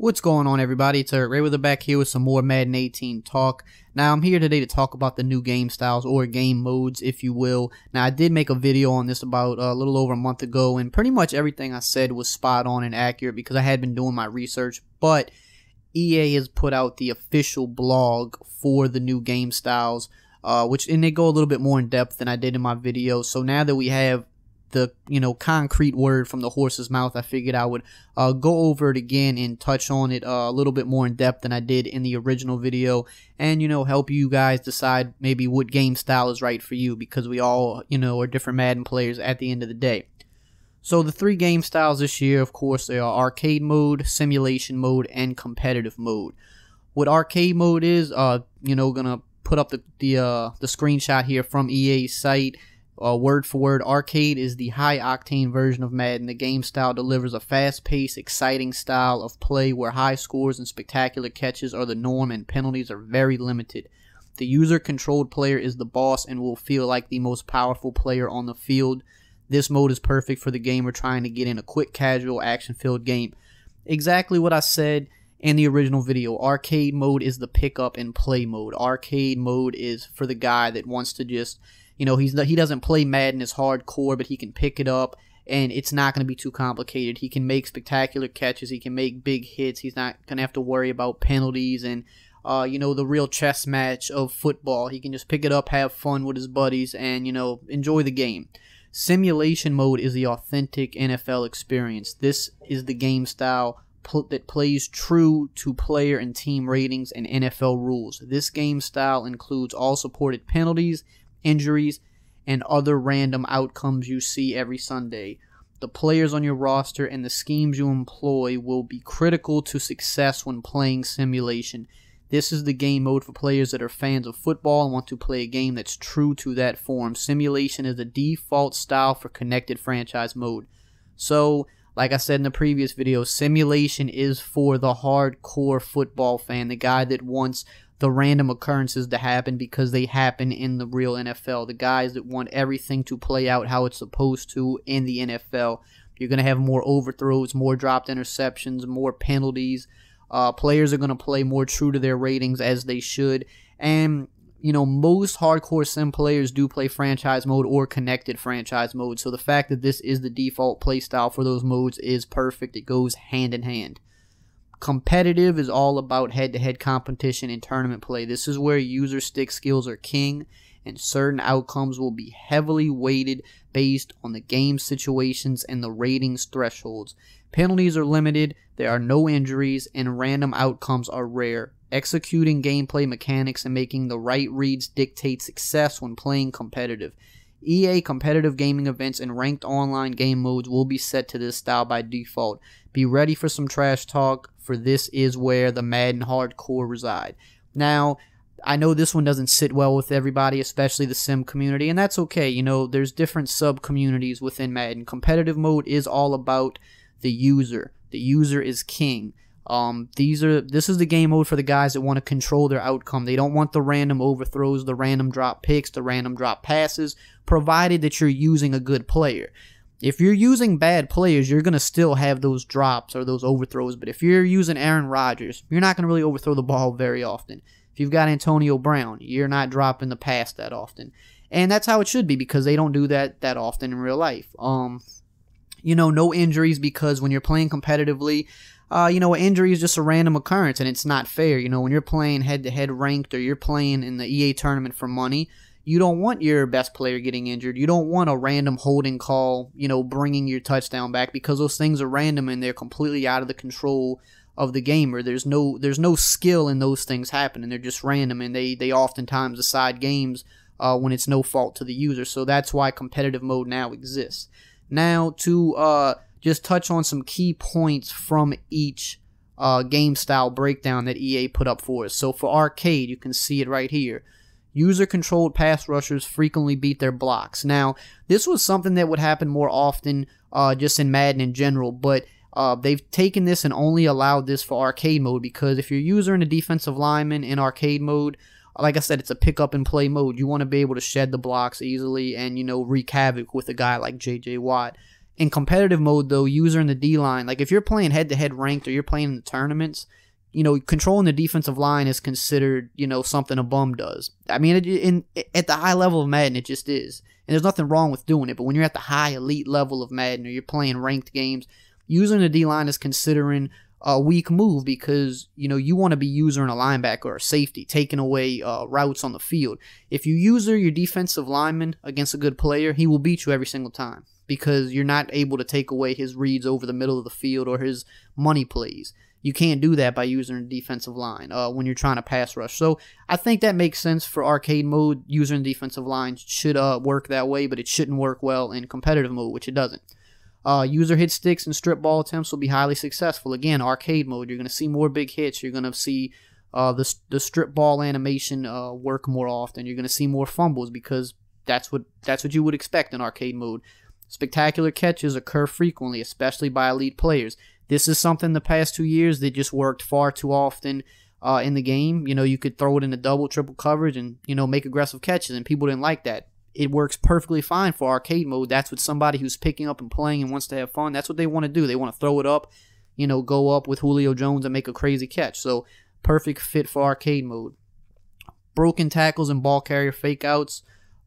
What's going on, everybody? It's EricRayweather back here with some more Madden 18 talk. Now, I'm here today to talk about the new game styles, or game modes, if you will. Now, I did make a video on this about a little over a month ago, and pretty much everything I said was spot on and accurate because I had been doing my research, but EA has put out the official blog for the new game styles, and they go a little bit more in depth than I did in my video. So now that we have the concrete word from the horse's mouth, I figured I would go over it again and touch on it a little bit more in depth than I did in the original video, and help you guys decide maybe what game style is right for you, because we all are different Madden players at the end of the day. So the three game styles this year, of course, they are arcade mode, simulation mode, and competitive mode. What arcade mode is, gonna put up the screenshot here from EA's site. Word for word, arcade is the high-octane version of Madden. The game style delivers a fast-paced, exciting style of play where high scores and spectacular catches are the norm and penalties are very limited. The user-controlled player is the boss and will feel like the most powerful player on the field. This mode is perfect for the gamer trying to get in a quick, casual, action-filled game. Exactly what I said in the original video. Arcade mode is the pick-up-and-play mode. Arcade mode is for the guy that wants to just... he doesn't play Madden as hardcore, but he can pick it up, and it's not going to be too complicated. He can make spectacular catches. He can make big hits. He's not going to have to worry about penalties and, the real chess match of football. He can just pick it up, have fun with his buddies, and, enjoy the game. Simulation mode is the authentic NFL experience. This is the game style that plays true to player and team ratings and NFL rules. This game style includes all supported penalties, injuries, and other random outcomes you see every Sunday. The players on your roster and the schemes you employ will be critical to success when playing simulation. This is the game mode for players that are fans of football and want to play a game that's true to that form. Simulation is the default style for connected franchise mode. So, like I said in the previous video, simulation is for the hardcore football fan, the guy that wants the random occurrences to happen because they happen in the real NFL. The guys that want everything to play out how it's supposed to in the NFL. You're going to have more overthrows, more dropped interceptions, more penalties. Players are going to play more true to their ratings as they should. And, most hardcore sim players do play franchise mode or connected franchise mode. So the fact that this is the default play style for those modes is perfect. It goes hand in hand. Competitive is all about head-to-head competition and tournament play. This is where user stick skills are king, and certain outcomes will be heavily weighted based on the game situations and the ratings thresholds. Penalties are limited, there are no injuries, and random outcomes are rare. Executing gameplay mechanics and making the right reads dictate success when playing competitive. EA competitive gaming events and ranked online game modes will be set to this style by default. Be ready for some trash talk, for this is where the Madden hardcore reside. Now, I know this one doesn't sit well with everybody, especially the sim community, and that's okay. There's different sub-communities within Madden. Competitive mode is all about the user. The user is king. This is the game mode for the guys that want to control their outcome. They don't want the random overthrows, the random drop picks, the random drop passes, provided that you're using a good player. If you're using bad players, you're going to still have those drops or those overthrows. But if you're using Aaron Rodgers, you're not going to really overthrow the ball very often. If you've got Antonio Brown, you're not dropping the pass that often. And that's how it should be, because they don't do that often in real life. No injuries, because when you're playing competitively, an injury is just a random occurrence, and it's not fair. When you're playing head-to-head ranked, or you're playing in the EA tournament for money, you don't want your best player getting injured. You don't want a random holding call, bringing your touchdown back, because those things are random and they're completely out of the control of the gamer. There's no skill in those things happening. They're just random, and they oftentimes decide games when it's no fault to the user. So that's why competitive mode now exists. Now, to just touch on some key points from each game style breakdown that EA put up for us. So for arcade, you can see it right here. User-controlled pass rushers frequently beat their blocks. Now, this was something that would happen more often just in Madden in general, but they've taken this and only allowed this for arcade mode, because if you're user and a defensive lineman in arcade mode, like I said, it's a pick-up-and-play mode. You want to be able to shed the blocks easily and, wreak havoc with a guy like J.J. Watt. In competitive mode, though, user in the D-line, like if you're playing head-to-head ranked or you're playing in the tournaments, controlling the defensive line is considered, something a bum does. I mean, at the high level of Madden, it just is. And there's nothing wrong with doing it, but when you're at the high elite level of Madden or you're playing ranked games, using the D-line is considering a weak move because, you want to be using a linebacker or a safety, taking away routes on the field. If you user your defensive lineman against a good player, he will beat you every single time because you're not able to take away his reads over the middle of the field or his money plays. You can't do that by using a defensive line when you're trying to pass rush. So I think that makes sense for arcade mode. Using defensive line should work that way, but it shouldn't work well in competitive mode, which it doesn't. User hit sticks and strip ball attempts will be highly successful. Again, arcade mode, you're going to see more big hits. You're going to see the strip ball animation work more often. You're going to see more fumbles because that's what you would expect in arcade mode. Spectacular catches occur frequently, especially by elite players. This is something the past 2 years that just worked far too often in the game. You could throw it into double, triple coverage and, make aggressive catches, and people didn't like that. It works perfectly fine for arcade mode. That's what somebody who's picking up and playing and wants to have fun, that's what they want to do. They want to throw it up, go up with Julio Jones and make a crazy catch. So, perfect fit for arcade mode. Broken tackles and ball carrier fake outs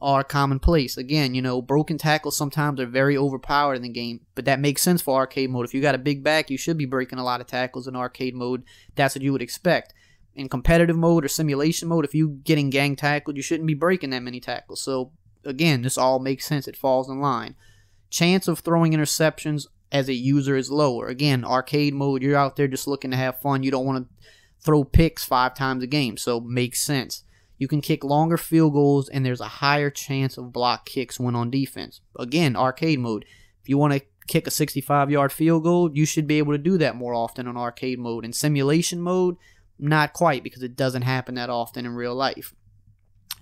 are commonplace. Again, broken tackles sometimes are very overpowered in the game, but that makes sense for arcade mode. If you got a big back, you should be breaking a lot of tackles in arcade mode. That's what you would expect. In competitive mode or simulation mode, if you're getting gang tackled, you shouldn't be breaking that many tackles. So, again, this all makes sense. It falls in line. Chance of throwing interceptions as a user is lower. Again, arcade mode, you're out there just looking to have fun. You don't want to throw picks 5 times a game, so makes sense. You can kick longer field goals, and there's a higher chance of block kicks when on defense. Again, arcade mode. If you want to kick a 65-yard field goal, you should be able to do that more often on arcade mode. In simulation mode, not quite, because it doesn't happen that often in real life.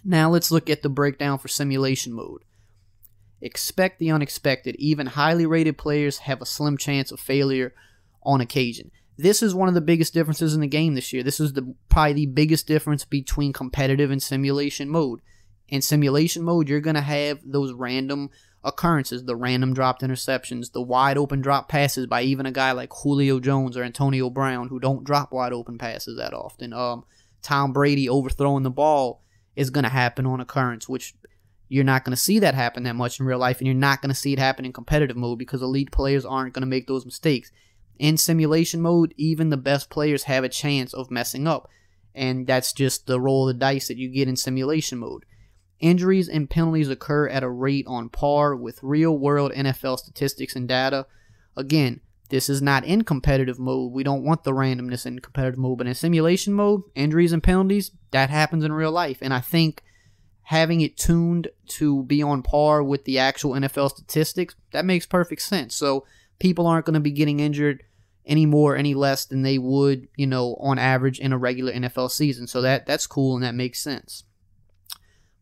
Now let's look at the breakdown for simulation mode. Expect the unexpected. Even highly rated players have a slim chance of failure on occasion. This is one of the biggest differences in the game this year. This is probably the biggest difference between competitive and simulation mode. In simulation mode, you're going to have those random occurrences, the random dropped interceptions, the wide open drop passes by even a guy like Julio Jones or Antonio Brown who don't drop wide open passes that often. Tom Brady overthrowing the ball is going to happen on occurrence, which you're not going to see that happen that much in real life, and you're not going to see it happen in competitive mode because elite players aren't going to make those mistakes. In simulation mode, even the best players have a chance of messing up, and that's just the roll of the dice that you get in simulation mode. Injuries and penalties occur at a rate on par with real-world NFL statistics and data. Again, this is not in competitive mode. We don't want the randomness in competitive mode, but in simulation mode, injuries and penalties, that happens in real life, and I think having it tuned to be on par with the actual NFL statistics, that makes perfect sense. So people aren't going to be getting injured any more, any less than they would, on average in a regular NFL season. So that's cool and that makes sense.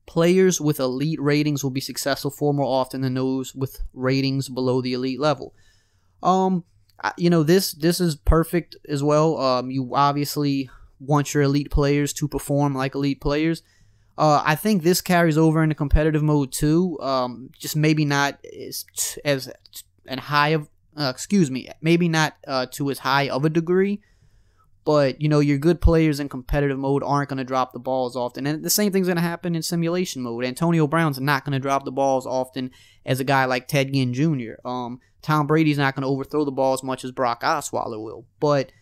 Players with elite ratings will be successful far more often than those with ratings below the elite level. This is perfect as well. You obviously want your elite players to perform like elite players. I think this carries over into competitive mode too. Just maybe not as high of maybe not to as high of a degree, but your good players in competitive mode aren't going to drop the balls often, and the same thing's going to happen in simulation mode. Antonio Brown's not going to drop the balls often as a guy like Ted Ginn Jr. Tom Brady's not going to overthrow the ball as much as Brock Osweiler will, but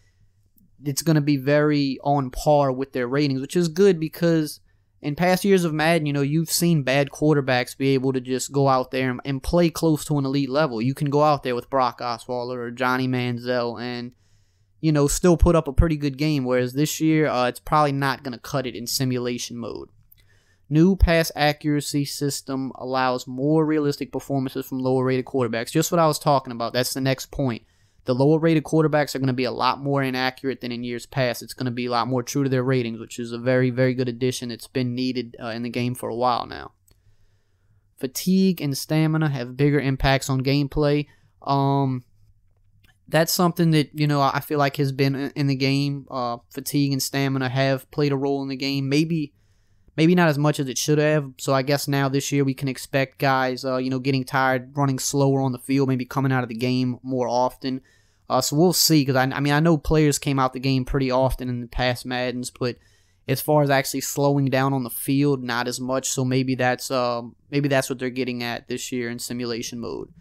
it's going to be very on par with their ratings, which is good because in past years of Madden, you've seen bad quarterbacks be able to just go out there and play close to an elite level. You can go out there with Brock Osweiler or Johnny Manziel and, still put up a pretty good game, whereas this year, it's probably not going to cut it in simulation mode. New pass accuracy system allows more realistic performances from lower-rated quarterbacks. Just what I was talking about. That's the next point. The lower-rated quarterbacks are going to be a lot more inaccurate than in years past. It's going to be a lot more true to their ratings, which is a very, very good addition. It's been needed in the game for a while now. Fatigue and stamina have bigger impacts on gameplay. That's something that, I feel like has been in the game. Fatigue and stamina have played a role in the game. Maybe Maybe not as much as it should have. So I guess now this year we can expect guys, getting tired, running slower on the field, maybe coming out of the game more often. So we'll see, because I know players came out the game pretty often in the past Maddens, but as far as actually slowing down on the field, not as much. So maybe that's what they're getting at this year in simulation mode.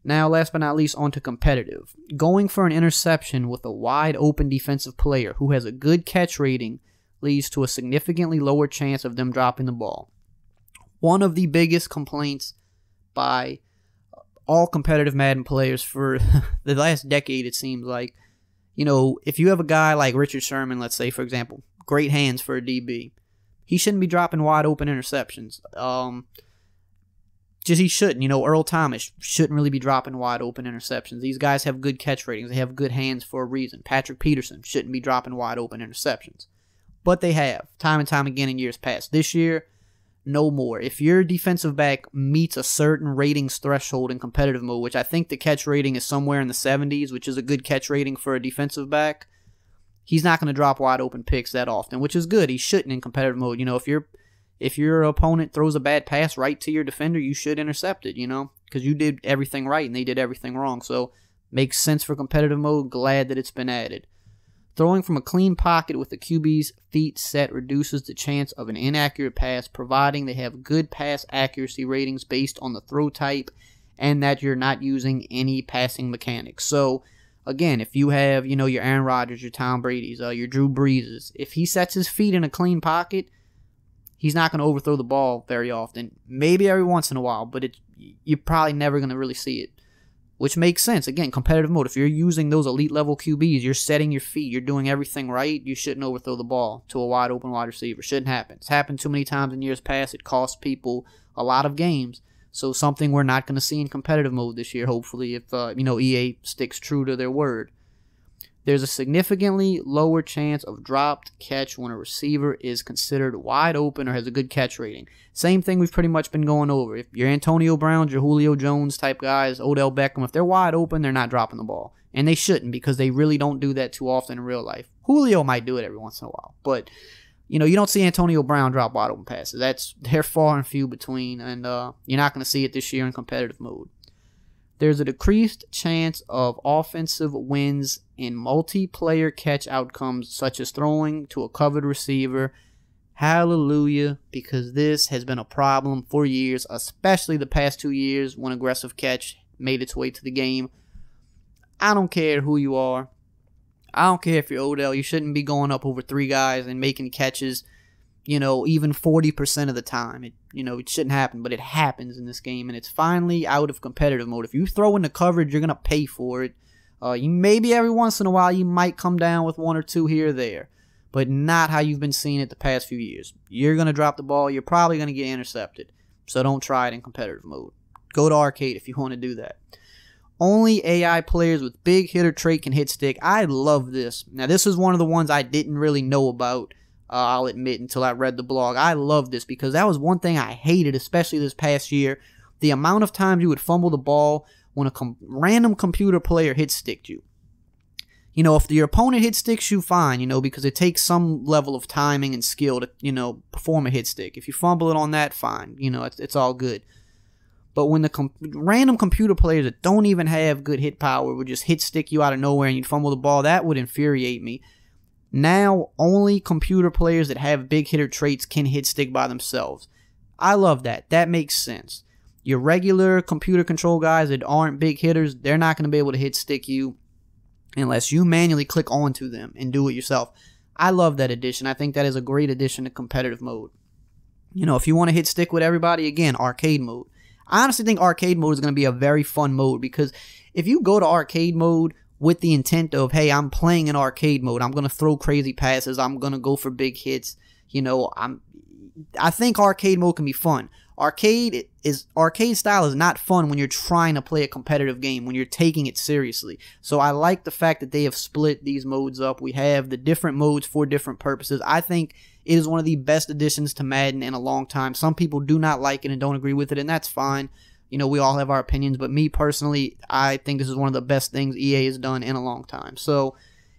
Now, last but not least, on to competitive. Going for an interception with a wide open defensive player who has a good catch rating leads to a significantly lower chance of them dropping the ball. One of the biggest complaints by all competitive Madden players for the last decade, it seems like, if you have a guy like Richard Sherman, let's say, for example, great hands for a DB, he shouldn't be dropping wide open interceptions. He shouldn't. Earl Thomas shouldn't really be dropping wide open interceptions. These guys have good catch ratings. They have good hands for a reason. Patrick Peterson shouldn't be dropping wide open interceptions. But they have, time and time again in years past. This year, no more. If your defensive back meets a certain ratings threshold in competitive mode, which I think the catch rating is somewhere in the 70s, which is a good catch rating for a defensive back, he's not going to drop wide open picks that often, which is good. He shouldn't in competitive mode. If your opponent throws a bad pass right to your defender, you should intercept it, because you did everything right and they did everything wrong. So makes sense for competitive mode. Glad that it's been added. Throwing from a clean pocket with the QB's feet set reduces the chance of an inaccurate pass, providing they have good pass accuracy ratings based on the throw type and that you're not using any passing mechanics. So, again, if you have, your Aaron Rodgers, your Tom Brady's, your Drew Breeses, if he sets his feet in a clean pocket, he's not going to overthrow the ball very often. Maybe every once in a while, but you're probably never going to really see it. Which makes sense. Again, competitive mode. If you're using those elite level QBs, you're setting your feet, you're doing everything right, you shouldn't overthrow the ball to a wide open wide receiver. Shouldn't happen. It's happened too many times in years past. It cost people a lot of games. So something we're not going to see in competitive mode this year, hopefully, if EA sticks true to their word. There's a significantly lower chance of dropped catch when a receiver is considered wide open or has a good catch rating. Same thing we've pretty much been going over. If you're Antonio Brown, your Julio Jones type guys, Odell Beckham, if they're wide open, they're not dropping the ball. And they shouldn't, because they really don't do that too often in real life. Julio might do it every once in a while, but you don't see Antonio Brown drop wide open passes. They're far and few between, and you're not going to see it this year in competitive mode. There's a decreased chance of offensive wins in multiplayer catch outcomes, such as throwing to a covered receiver. Hallelujah, because this has been a problem for years, especially the past 2 years when aggressive catch made its way to the game. I don't care who you are. I don't care if you're Odell. You shouldn't be going up over 3 guys and making catches, even 40% of the time. It shouldn't happen, but it happens in this game, and it's finally out of competitive mode. If you throw in the coverage, you're going to pay for it. Maybe every once in a while you might come down with 1 or 2 here or there, but not how you've been seeing it the past few years. You're going to drop the ball. You're probably going to get intercepted, so don't try it in competitive mode. Go to arcade if you want to do that. Only AI players with big hitter trait can hit stick. I love this. Now, this is one of the ones I didn't really know about, I'll admit, until I read the blog. I love this because that was one thing I hated, especially this past year. The amount of times you would fumble the ball when a random computer player hit sticked you. If your opponent hit sticks you, fine, because it takes some level of timing and skill to, perform a hit stick. If you fumble it on that, fine. It's all good. But when the random computer players that don't even have good hit power would just hit stick you out of nowhere and you'd fumble the ball, that would infuriate me. Now, only computer players that have big hitter traits can hit stick by themselves. I love that. That makes sense. Your regular computer control guys that aren't big hitters, they're not going to be able to hit stick you unless you manually click onto them and do it yourself. I love that addition. I think that is a great addition to competitive mode. If you want to hit stick with everybody, again, arcade mode. I honestly think arcade mode is going to be a very fun mode, because if you go to arcade mode with the intent of, hey, I'm playing in arcade mode, I'm going to throw crazy passes, I'm going to go for big hits, I think arcade mode can be fun. Arcade style is not fun when you're trying to play a competitive game, when you're taking it seriously. So I like the fact that they have split these modes up. We have the different modes for different purposes. I think it is one of the best additions to Madden in a long time. Some people do not like it and don't agree with it, and that's fine. We all have our opinions, but me personally, I think this is one of the best things EA has done in a long time. So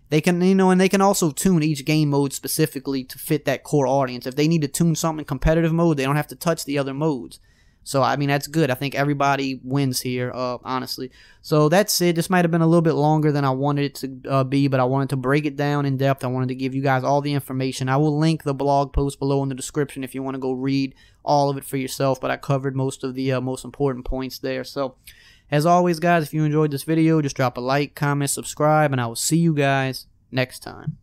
They can, and they can also tune each game mode specifically to fit that core audience. If they need to tune something in competitive mode, they don't have to touch the other modes. So, I mean, that's good. I think everybody wins here, honestly. So, that's it. This might have been a little bit longer than I wanted it to be, but I wanted to break it down in depth. I wanted to give you guys all the information. I will link the blog post below in the description if you want to go read all of it for yourself, but I covered most of the most important points there. So, as always, guys, if you enjoyed this video, just drop a like, comment, subscribe, and I will see you guys next time.